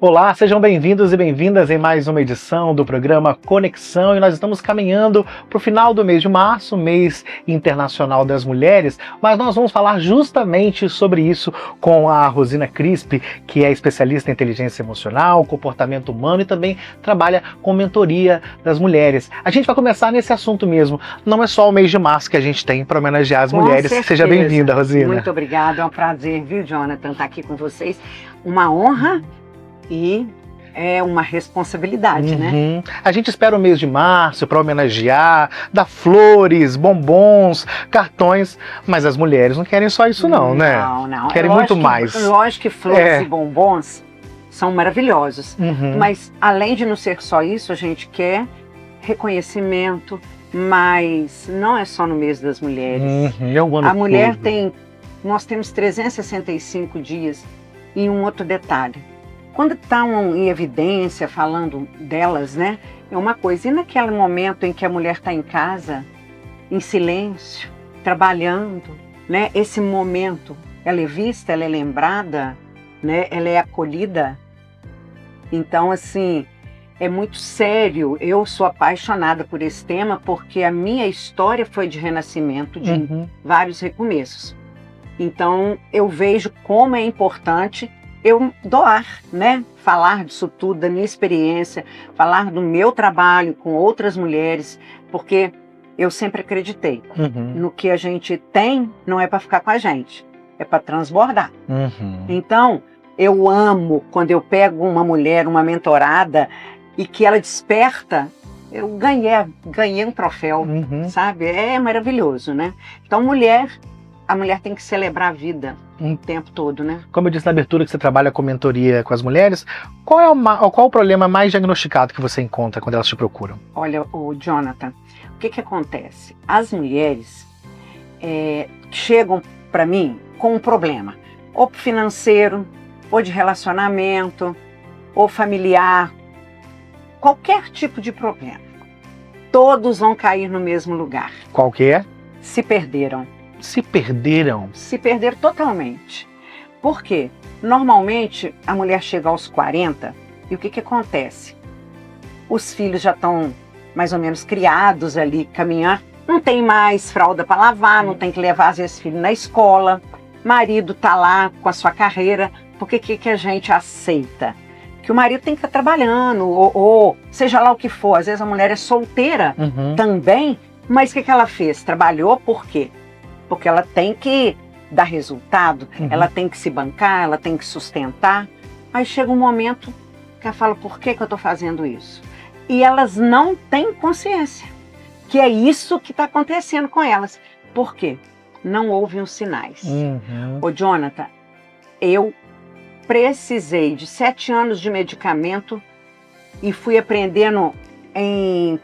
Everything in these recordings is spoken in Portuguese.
Olá, sejam bem-vindos e bem-vindas em mais uma edição do programa Conexão, e nós estamos caminhando para o final do mês de março, mês internacional das mulheres, mas nós vamos falar justamente sobre isso com a Rosina Crispi, que é especialista em inteligência emocional, comportamento humano e também trabalha com mentoria das mulheres. A gente vai começar nesse assunto mesmo, não é só o mês de março que a gente tem para homenagear as mulheres. Certeza. Seja bem-vinda, Rosina. Muito obrigada, é um prazer, viu, Jonathan, estar aqui com vocês. Uma honra e é uma responsabilidade, né? A gente espera o mês de março para homenagear, dar flores, bombons, cartões, mas as mulheres não querem só isso não, né? Não. Querem muito mais. Lógico que flores e bombons são maravilhosos, mas além de não ser só isso, a gente quer reconhecimento, mas não é só no mês das mulheres. É o ano A mulher todo. nós temos 365 dias e um outro detalhe. Quando estão em evidência, falando delas, né, é uma coisa. E naquele momento em que a mulher está em casa, em silêncio, trabalhando, né, esse momento, ela é vista, ela é lembrada, né, ela é acolhida. Então, assim, é muito sério. Eu sou apaixonada por esse tema porque a minha história foi de renascimento, de vários recomeços. Então, eu vejo como é importante eu doar, né? Falar disso tudo, da minha experiência, falar do meu trabalho com outras mulheres, porque eu sempre acreditei no que a gente tem, não é para ficar com a gente, é para transbordar. Então, eu amo quando eu pego uma mulher, uma mentorada, e que ela desperta, eu ganhei um troféu, sabe? É maravilhoso, né? Então, a mulher tem que celebrar a vida o tempo todo, né? Como eu disse na abertura que você trabalha com mentoria com as mulheres, qual o problema mais diagnosticado que você encontra quando elas te procuram? Olha, o Jonathan, o que acontece? As mulheres chegam para mim com um problema, ou financeiro, ou de relacionamento, ou familiar, qualquer tipo de problema. Todos vão cair no mesmo lugar. Qual que é? Se perderam. Se perderam? Se perderam totalmente. Por quê? Normalmente, a mulher chega aos 40 e o que acontece? Os filhos já estão mais ou menos criados ali, caminhar. Não tem mais fralda para lavar, não tem que levar às vezes filho na escola. Marido está lá com a sua carreira. Porque que a gente aceita? Que o marido tem que estar trabalhando, ou seja lá o que for. Às vezes a mulher é solteira também, mas o que ela fez? Trabalhou por quê? Porque ela tem que dar resultado, ela tem que se bancar, ela tem que sustentar. Aí chega um momento que ela fala, por que eu estou fazendo isso? E elas não têm consciência que é isso que está acontecendo com elas. Por quê? Não ouvem os sinais. Ô Jonathan, eu precisei de 7 anos de medicamento e fui aprendendo em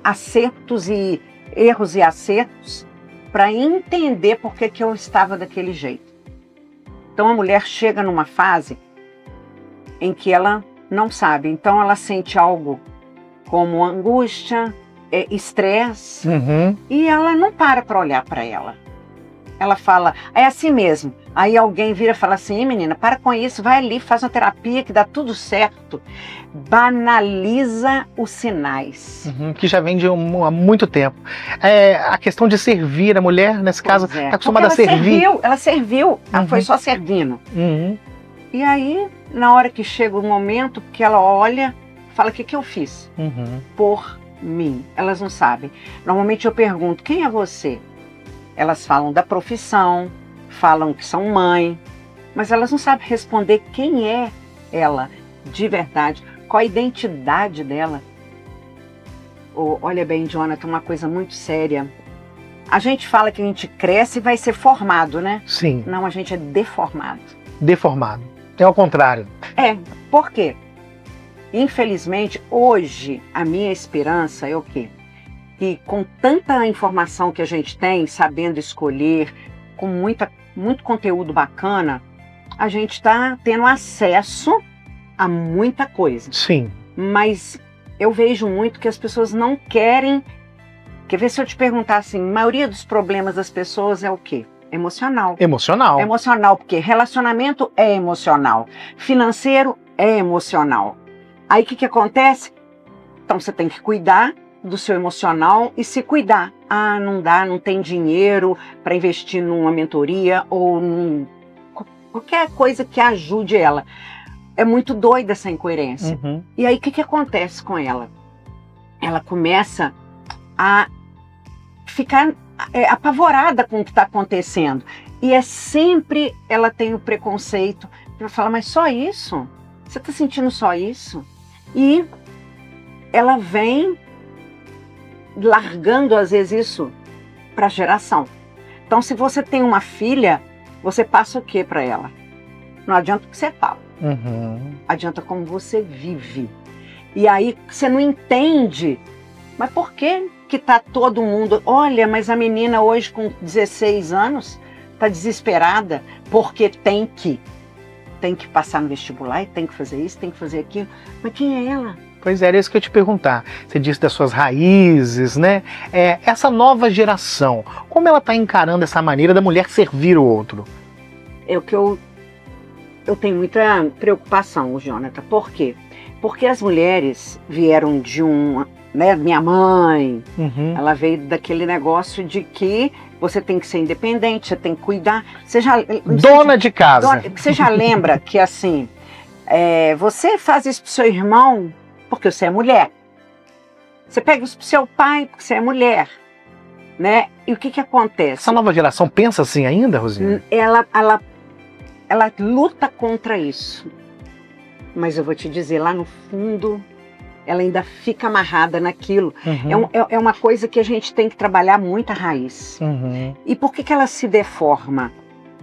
acertos e erros e acertos para entender por que eu estava daquele jeito. Então a mulher chega numa fase em que ela não sabe, então ela sente algo como angústia, estresse, e ela não para olhar para ela. Ela fala, é assim mesmo. Aí alguém vira e fala assim, menina, para com isso, vai ali, faz uma terapia que dá tudo certo. Banaliza os sinais. Que já vem há muito tempo. A questão de servir, a mulher, nesse caso, está acostumada a servir. Ela serviu, ela foi só servindo. E aí, na hora que chega o momento que ela olha, fala, o que eu fiz? Por mim. Elas não sabem. Normalmente eu pergunto, quem é você? Elas falam da profissão, falam que são mãe, mas elas não sabem responder quem é ela de verdade, qual a identidade dela. Olha bem, Jonathan, uma coisa muito séria. A gente fala que a gente cresce e vai ser formado, né? Sim. Não, a gente é deformado. Deformado. É ao contrário. Por quê? Infelizmente, hoje, a minha esperança é o quê? Que com tanta informação que a gente tem, sabendo escolher, com muito conteúdo bacana, a gente está tendo acesso a muita coisa. Sim. Mas eu vejo muito que as pessoas não querem. Quer ver se eu te perguntar assim, a maioria dos problemas das pessoas é o quê? Emocional. Emocional. Emocional, porque relacionamento é emocional. Financeiro é emocional. Aí o que acontece? Então você tem que cuidar do seu emocional e se cuidar. Ah, não dá, não tem dinheiro para investir numa mentoria ou qualquer coisa que ajude ela. É muito doida essa incoerência. Uhum. E aí o que acontece com ela? Ela começa a ficar apavorada com o que está acontecendo. E sempre ela tem o preconceito para falar, mas só isso? Você está sentindo só isso? E ela vem largando, às vezes, isso para a geração. Então, se você tem uma filha, você passa o que para ela? Não adianta o que você fala. Uhum. Adianta como você vive. E aí você não entende. Mas por que tá todo mundo... Olha, mas a menina hoje com 16 anos está desesperada porque tem que passar no vestibular, e tem que fazer isso, tem que fazer aquilo. Mas quem é ela? Pois é, era isso que eu ia te perguntar. Você disse das suas raízes, né? Essa nova geração, como ela está encarando essa maneira da mulher servir o outro? É o que eu tenho muita preocupação, Jonathan. Por quê? Porque as mulheres vieram de minha mãe, Uhum. ela veio daquele negócio de que você tem que ser independente, você tem que cuidar. Dona de casa. Você já lembra que assim, você faz isso pro seu irmão porque você é mulher. Você pega isso pro seu pai porque você é mulher. Né? E o que acontece? Essa nova geração pensa assim ainda, Rosina? Ela luta contra isso. Mas eu vou te dizer, lá no fundo, ela ainda fica amarrada naquilo. Uhum. É uma coisa que a gente tem que trabalhar muito a raiz. Uhum. E por que ela se deforma?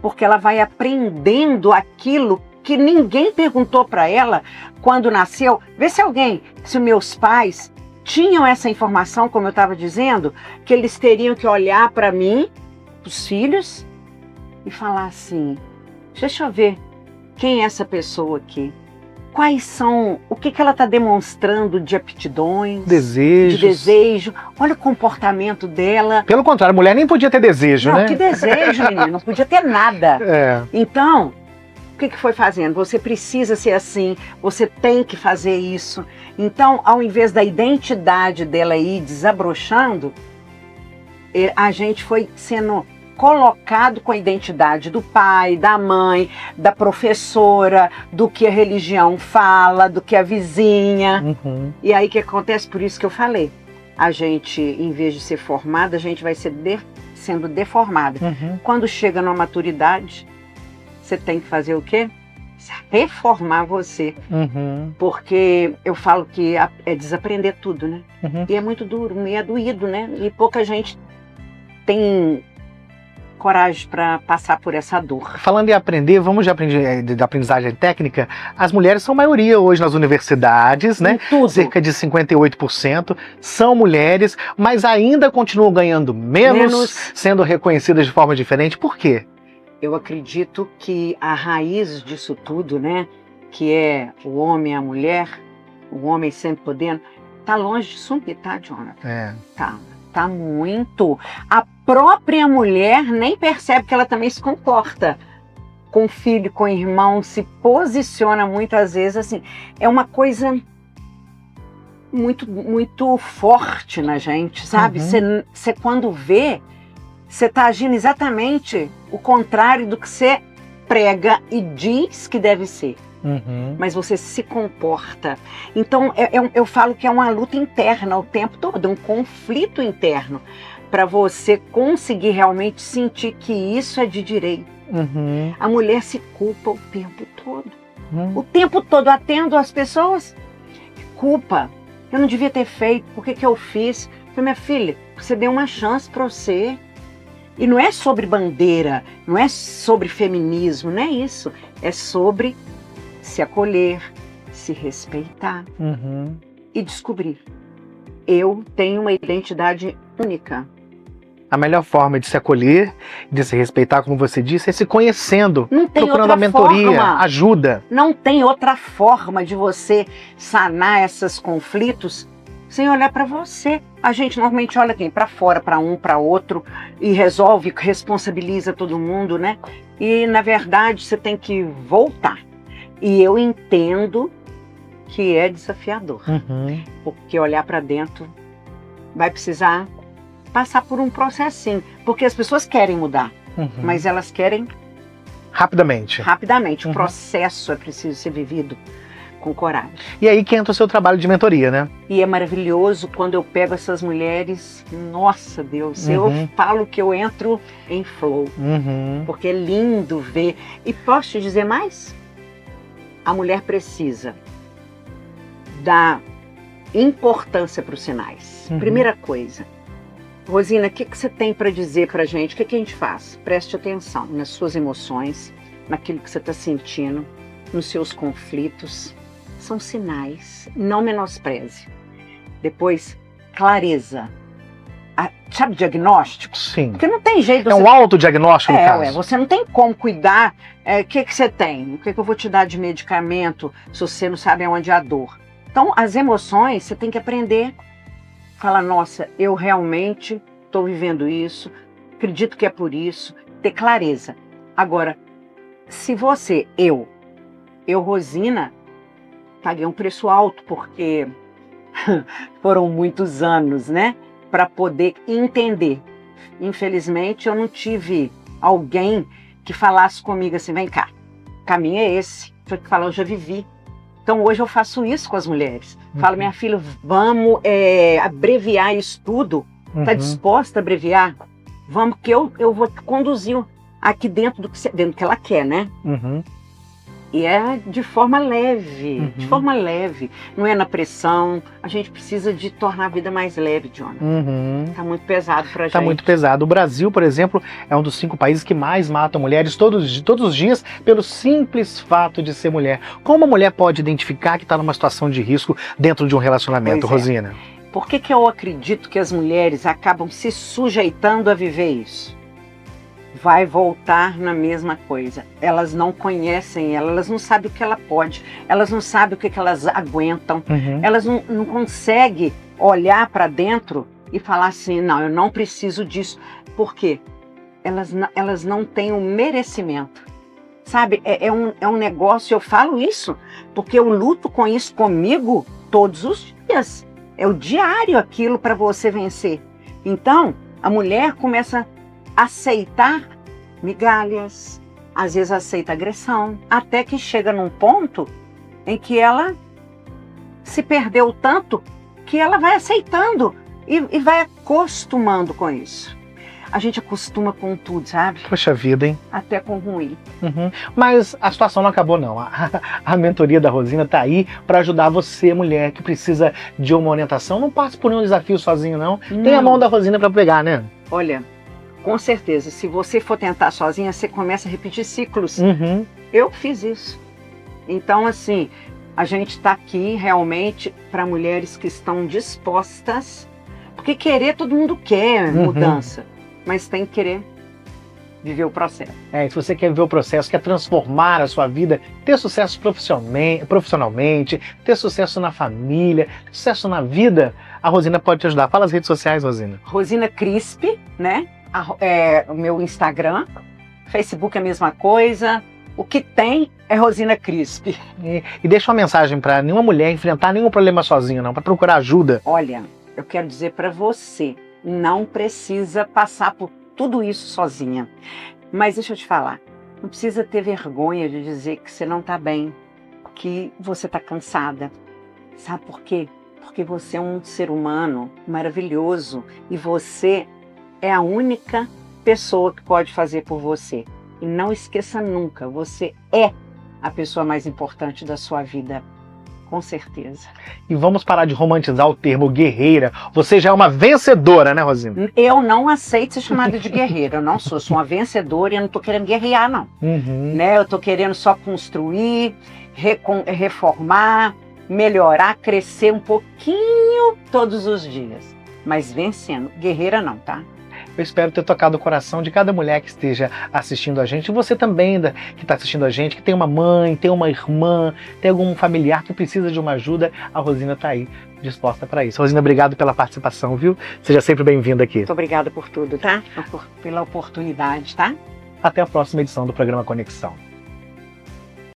Porque ela vai aprendendo aquilo que ninguém perguntou para ela quando nasceu. Vê se meus pais tinham essa informação, como eu estava dizendo, que eles teriam que olhar para mim, os filhos, e falar assim, deixa eu ver, quem é essa pessoa aqui? Quais são, o que ela está demonstrando de aptidões, Desejos. de desejo? Olha o comportamento dela. Pelo contrário, a mulher nem podia ter desejo, Não, né? que desejo, menino, não podia ter nada. Então, o que foi fazendo? Você precisa ser assim, você tem que fazer isso. Então, ao invés da identidade dela ir desabrochando, a gente foi sendo colocado com a identidade do pai, da mãe, da professora, do que a religião fala, do que a vizinha. Uhum. E aí o que acontece? Por isso que eu falei. A gente, em vez de ser formada, a gente vai sendo deformada. Uhum. Quando chega na maturidade, você tem que fazer o quê? Reformar você. Uhum. Porque eu falo que é desaprender tudo, né? Uhum. E é muito duro, e é doído, né? E pouca gente tem coragem para passar por essa dor. Falando em aprender, vamos de aprendizagem técnica. As mulheres são maioria hoje nas universidades, né? Tudo. Cerca de 58% são mulheres, mas ainda continuam ganhando menos, sendo reconhecidas de forma diferente. Por quê? Eu acredito que a raiz disso tudo, né? Que é o homem e a mulher, o homem sempre podendo, tá longe de sumir, tá, Jonathan? Tá muito. A própria mulher nem percebe que ela também se comporta com o filho, com o irmão, se posiciona muitas vezes assim. É uma coisa muito, muito forte na gente, sabe? Você quando vê, você está agindo exatamente o contrário do que você prega e diz que deve ser. Uhum. Mas você se comporta. Então, eu falo que é uma luta interna o tempo todo, um conflito interno, para você conseguir realmente sentir que isso é de direito. Uhum. A mulher se culpa o tempo todo. Uhum. O tempo todo atendo as pessoas. Culpa. Eu não devia ter feito. Por que eu fiz? Eu falei, minha filha, você deu uma chance para você. E não é sobre bandeira, não é sobre feminismo, não é isso. É sobre se acolher, se respeitar e descobrir. Eu tenho uma identidade única. A melhor forma de se acolher, de se respeitar, como você disse, é se conhecendo, procurando a mentoria, ajuda. Não tem outra forma de você sanar esses conflitos sem olhar para você. A gente normalmente olha quem? Para fora, para um, para outro, e resolve, responsabiliza todo mundo, né? E, na verdade, você tem que voltar. E eu entendo que é desafiador, Uhum. porque olhar para dentro vai precisar passar por um processinho, porque as pessoas querem mudar, Uhum. mas elas querem Rapidamente. rapidamente. O Uhum. processo é preciso ser vivido com coragem. E aí que entra o seu trabalho de mentoria, né? E é maravilhoso quando eu pego essas mulheres, nossa Deus, eu Uhum. falo que eu entro em flow, Uhum. porque é lindo ver. E posso te dizer mais? A mulher precisa dar importância para os sinais. Uhum. Primeira coisa, Rosina, o que você tem para dizer para a gente? O que a gente faz? Preste atenção nas suas emoções, naquilo que você está sentindo, nos seus conflitos. São sinais, não menospreze. Depois, clareza. Sabe, diagnóstico? Sim. Porque não tem jeito. É um autodiagnóstico, no caso. Você não tem como cuidar. O que você tem? O que eu vou te dar de medicamento se você não sabe onde é a dor? Então, as emoções, você tem que aprender. Falar, nossa, eu realmente estou vivendo isso, acredito que é por isso. Ter clareza. Agora, se você, eu, Rosina, paguei um preço alto, porque foram muitos anos, né? Para poder entender. Infelizmente, eu não tive alguém que falasse comigo assim, vem cá, o caminho é esse. Foi que falar, eu já vivi. Então, hoje eu faço isso com as mulheres. Falo, minha filha, vamos abreviar isso tudo. Está Uhum. disposta a abreviar? Vamos, que eu vou te conduzir aqui dentro do que ela quer, né? Uhum. E é de forma leve, Uhum. de forma leve. Não é na pressão. A gente precisa de tornar a vida mais leve, Jonah. Uhum. Tá muito pesado pra gente. Tá muito pesado. O Brasil, por exemplo, é um dos 5 países que mais matam mulheres todos os dias pelo simples fato de ser mulher. Como a mulher pode identificar que está numa situação de risco dentro de um relacionamento, Pois é. Rosina? Por que eu acredito que as mulheres acabam se sujeitando a viver isso? Vai voltar na mesma coisa. Elas não conhecem ela, elas não sabem o que ela pode, elas não sabem o que elas aguentam, Uhum. elas não conseguem olhar para dentro e falar assim, não, eu não preciso disso. Por quê? Elas não têm o merecimento. Sabe, é um negócio, eu falo isso, porque eu luto com isso comigo todos os dias. É o diário aquilo para você vencer. Então, a mulher começa a aceitar migalhas, às vezes aceita agressão, até que chega num ponto em que ela se perdeu tanto que ela vai aceitando e vai acostumando com isso. A gente acostuma com tudo, sabe? Poxa vida, hein? Até com ruim. Uhum. Mas a situação não acabou, não. A mentoria da Rosina tá aí para ajudar você, mulher, que precisa de uma orientação. Não passe por nenhum desafio sozinho, não. Tem a mão da Rosina para pegar, né? Olha, com certeza, se você for tentar sozinha, você começa a repetir ciclos. Uhum. Eu fiz isso. Então, assim, a gente está aqui realmente para mulheres que estão dispostas, porque querer todo mundo quer mudança, mas tem que querer viver o processo. Se você quer viver o processo, quer transformar a sua vida, ter sucesso profissionalmente, ter sucesso na família, ter sucesso na vida, a Rosina pode te ajudar. Fala as redes sociais, Rosina. Rosina Crisp, né? O meu Instagram, Facebook é a mesma coisa. O que tem é Rosina Crisp. E deixa uma mensagem para nenhuma mulher enfrentar nenhum problema sozinha, não, para procurar ajuda. Olha, eu quero dizer para você, não precisa passar por tudo isso sozinha. Mas deixa eu te falar, não precisa ter vergonha de dizer que você não está bem, que você está cansada. Sabe por quê? Porque você é um ser humano maravilhoso e você é a única pessoa que pode fazer por você. E não esqueça nunca, você é a pessoa mais importante da sua vida. Com certeza. E vamos parar de romantizar o termo guerreira. Você já é uma vencedora, né, Rosina? Eu não aceito ser chamada de guerreira. Eu não sou uma vencedora e eu não estou querendo guerrear, não. Né? Eu estou querendo só construir, reformar, melhorar, crescer um pouquinho todos os dias. Mas vencendo. Guerreira não, tá? Eu espero ter tocado o coração de cada mulher que esteja assistindo a gente. E você também que está assistindo a gente, que tem uma mãe, tem uma irmã, tem algum familiar que precisa de uma ajuda, a Rosina está aí, disposta para isso. Rosina, obrigado pela participação, viu? Seja sempre bem-vinda aqui. Muito obrigada por tudo, tá? Pela oportunidade, tá? Até a próxima edição do programa Conexão.